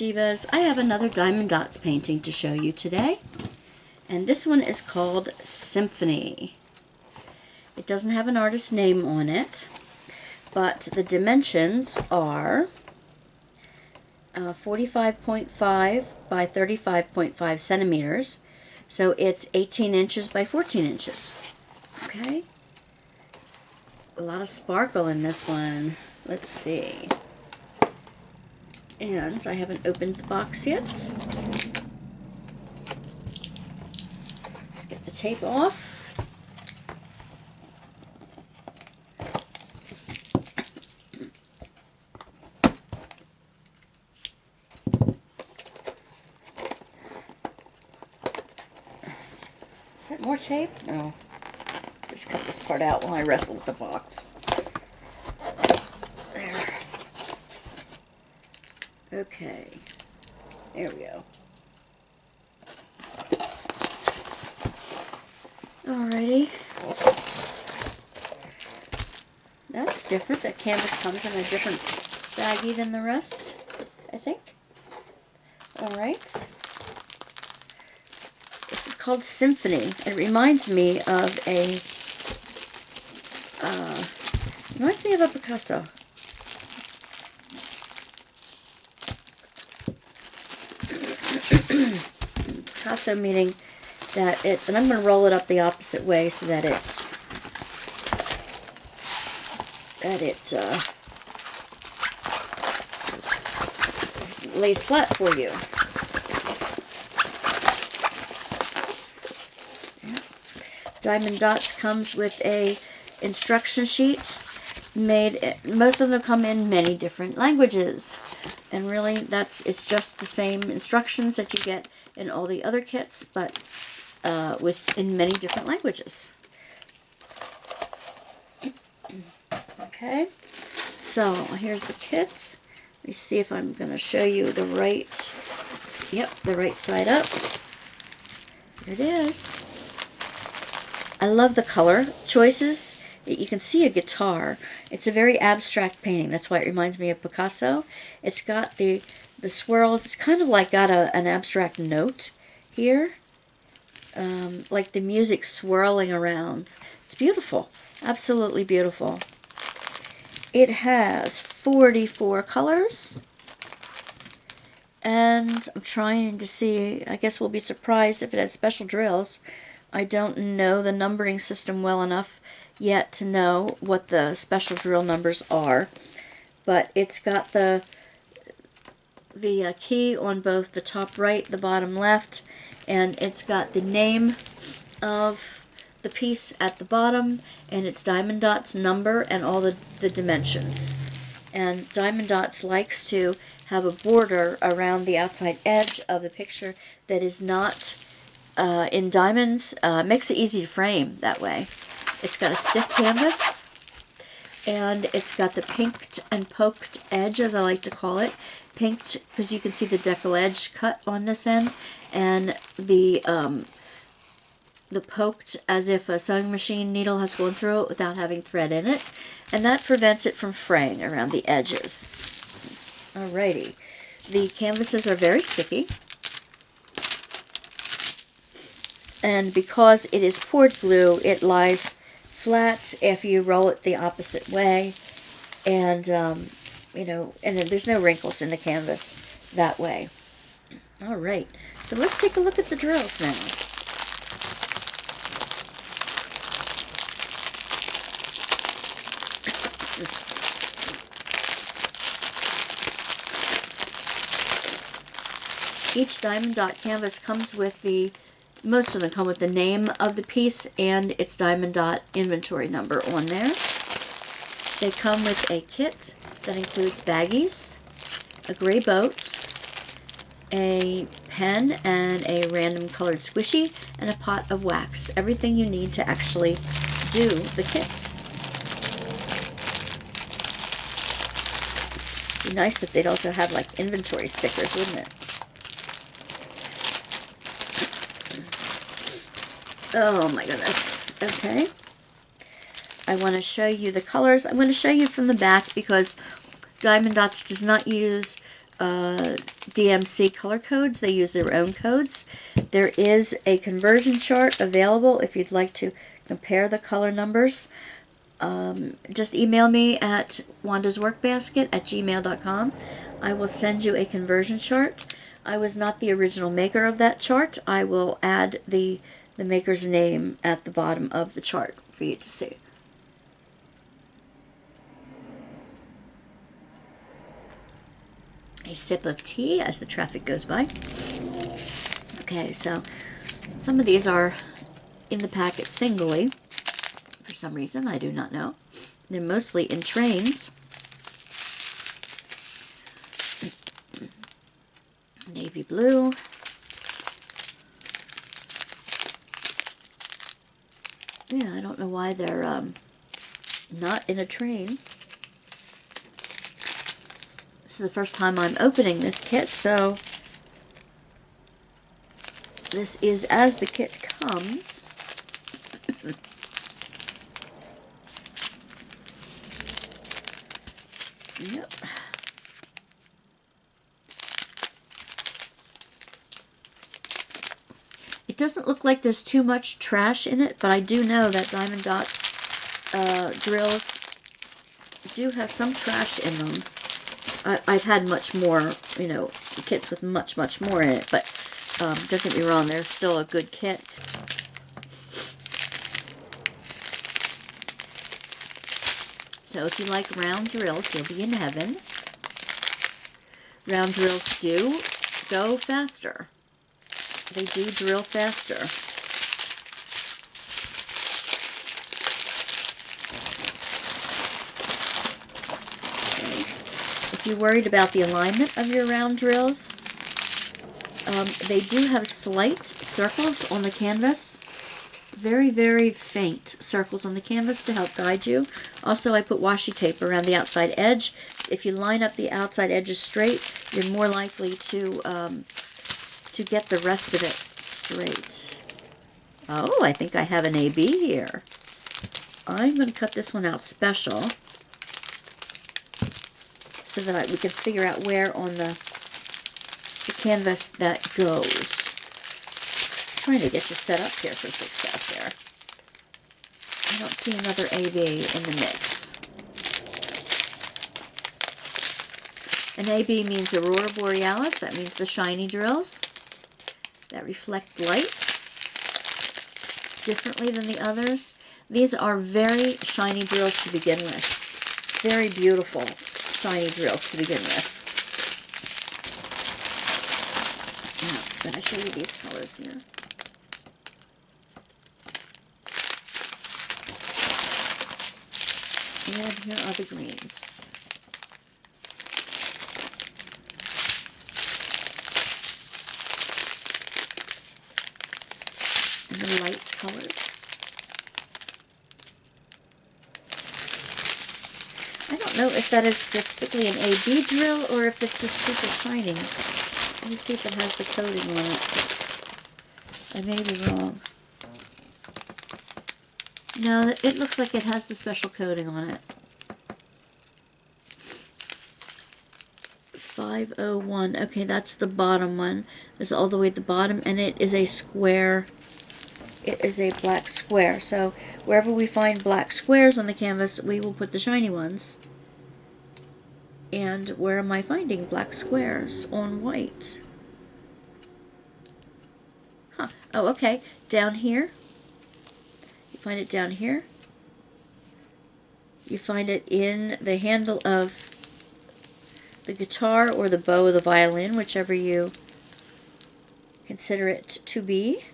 Divas, I have another Diamond Dots painting to show you today, and this one is called Symphony. It doesn't have an artist's name on it, but the dimensions are 45.5 by 35.5 centimeters, so it's 18 inches by 14 inches. Okay, a lot of sparkle in this one. Let's see. And I haven't opened the box yet. Let's get the tape off. Is that more tape? No. Just cut this part out while I wrestle with the box. There. Okay, there we go. Alrighty. That's different. That canvas comes in a different baggie than the rest, I think. Alright. This is called Symphony. It reminds me of a Picasso. Picasso meaning that it, and I'm going to roll it up the opposite way so that it lays flat for you. Diamond Dots comes with a instruction sheet made, most of them come in many different languages, and really it's just the same instructions that you get in all the other kits, but in many different languages. Okay, so here's the kit. Let me see if I'm going to show you the right side up. Here it is. I love the color choices. You can see a guitar. It's a very abstract painting. That's why it reminds me of Picasso. It's got the swirls. It's kind of like got an abstract note here. Like the music swirling around. It's beautiful. Absolutely beautiful. It has 44 colors. And I'm trying to see, I guess we'll be surprised if it has special drills. I don't know the numbering system well enough yet to know what the special drill numbers are, but it's got the key on both the top right, the bottom left, and it's got the name of the piece at the bottom, and it's Diamond Dots number and all the dimensions. And Diamond Dots likes to have a border around the outside edge of the picture that is not in diamonds. Makes it easy to frame that way. It's got a stiff canvas, and it's got the pinked and poked edge, as I like to call it. Pinked because you can see the decal edge cut on this end, and the poked as if a sewing machine needle has gone through it without having thread in it, and that prevents it from fraying around the edges. Alrighty, the canvases are very sticky. And because it is poured glue, it lies flat after you roll it the opposite way, and and there's no wrinkles in the canvas that way. All right, so let's take a look at the drills now. Each Diamond Dot canvas comes with most of them come with the name of the piece and its Diamond Dot inventory number on there. They come with a kit that includes baggies, a gray boat, a pen and a random colored squishy, and a pot of wax. Everything you need to actually do the kit. It'd be nice if they'd also have like inventory stickers, wouldn't it? Oh my goodness. Okay. I want to show you the colors. I'm going to show you from the back because Diamond Dots does not use DMC color codes. They use their own codes. There is a conversion chart available if you'd like to compare the color numbers. Just email me at wandasworkbasket@gmail.com. I will send you a conversion chart. I was not the original maker of that chart. I will add the maker's name at the bottom of the chart for you to see. A sip of tea as the traffic goes by. Okay, so some of these are in the packet singly. For some reason, I do not know. They're mostly in trains. Navy blue. Yeah, I don't know why they're not in a train. This is the first time I'm opening this kit, so this is as the kit comes. Yep. It doesn't look like there's too much trash in it, but I do know that Diamond Dotz drills do have some trash in them. I've had much more, you know, kits with much more in it, but don't get me wrong, they're still a good kit. So if you like round drills, you'll be in heaven. Round drills do go faster. They do drill faster. Okay. If you're worried about the alignment of your round drills, they do have slight circles on the canvas. Very faint circles on the canvas to help guide you. Also, I put washi tape around the outside edge. If you line up the outside edges straight, you're more likely to get the rest of it straight. Oh, I think I have an AB here. I'm going to cut this one out special so that we can figure out where on the canvas that goes. I'm trying to get you set up here for success here. I don't see another AB in the mix. An AB means Aurora Borealis. That means the shiny drills that reflect light differently than the others. These are very shiny drills to begin with. Very beautiful shiny drills to begin with. Now, I'm going to show you these colors here. And here are the greens. And the light colors. I don't know if that is specifically an AB drill or if it's just super shining. Let me see if it has the coating on it. I may be wrong. No, it looks like it has the special coating on it. 501. Okay, that's the bottom one. There's all the way at the bottom, and it is a square. It is a black square. So wherever we find black squares on the canvas, we will put the shiny ones. And where am I finding black squares on white? Huh. Oh, okay. Down here. You find it down here. You find it in the handle of the guitar or the bow of the violin, whichever you consider it to be.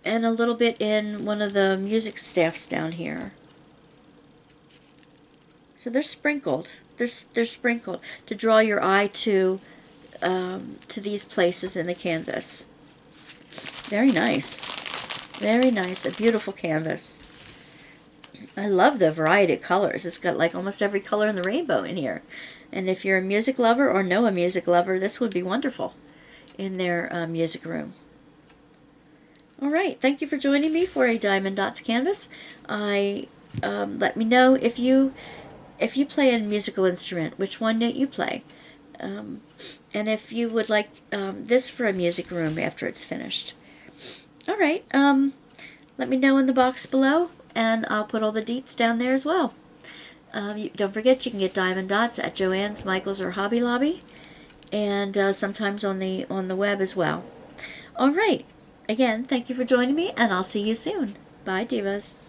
And a little bit in one of the music staffs down here. So they're sprinkled. They're sprinkled to draw your eye to these places in the canvas. Very nice. Very nice. A beautiful canvas. I love the variety of colors. It's got like almost every color in the rainbow in here. And if you're a music lover or know a music lover, this would be wonderful in their music room. All right. Thank you for joining me for a Diamond Dotz canvas. Let me know if you play a musical instrument, which one that you play. And if you would like this for a music room after it's finished. All right, let me know in the box below, and I'll put all the deets down there as well. Don't forget, you can get diamond dots at Joann's, Michael's, or Hobby Lobby, and sometimes on the web as well. All right, again, thank you for joining me, and I'll see you soon. Bye, Divas.